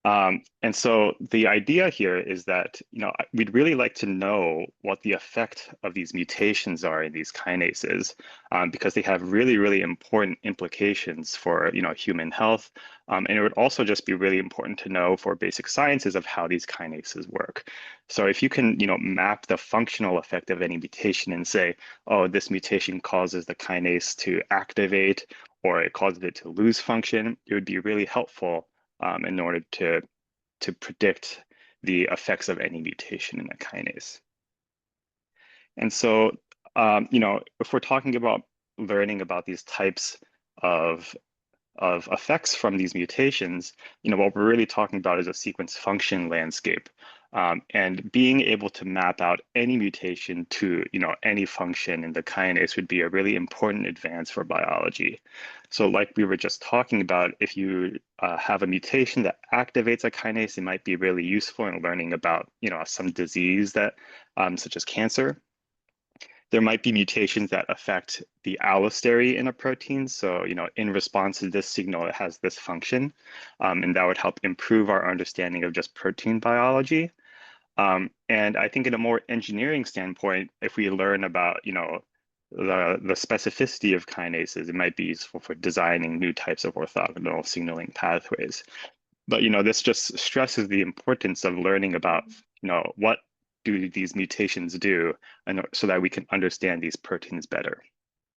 And so the idea here is that, we'd really like to know what the effect of these mutations are in these kinases, because they have really, really important implications for, human health. And it would also just be really important to know for basic sciences of how these kinases work. So if you can, map the functional effect of any mutation and say, oh, this mutation causes the kinase to activate or it causes it to lose function, it would be really helpful in order to predict the effects of any mutation in a kinase. And so, if we're talking about learning about these types of effects from these mutations, what we're really talking about is a sequence function landscape. And being able to map out any mutation to, any function in the kinase would be a really important advance for biology. So like we were just talking about, if you have a mutation that activates a kinase, it might be really useful in learning about, some disease that, such as cancer. There might be mutations that affect the allostery in a protein. So, in response to this signal, it has this function, and that would help improve our understanding of just protein biology. And I think in a more engineering standpoint, if we learn about, the specificity of kinases, it might be useful for designing new types of orthogonal signaling pathways. But this just stresses the importance of learning about, what do these mutations do, and so that we can understand these proteins better.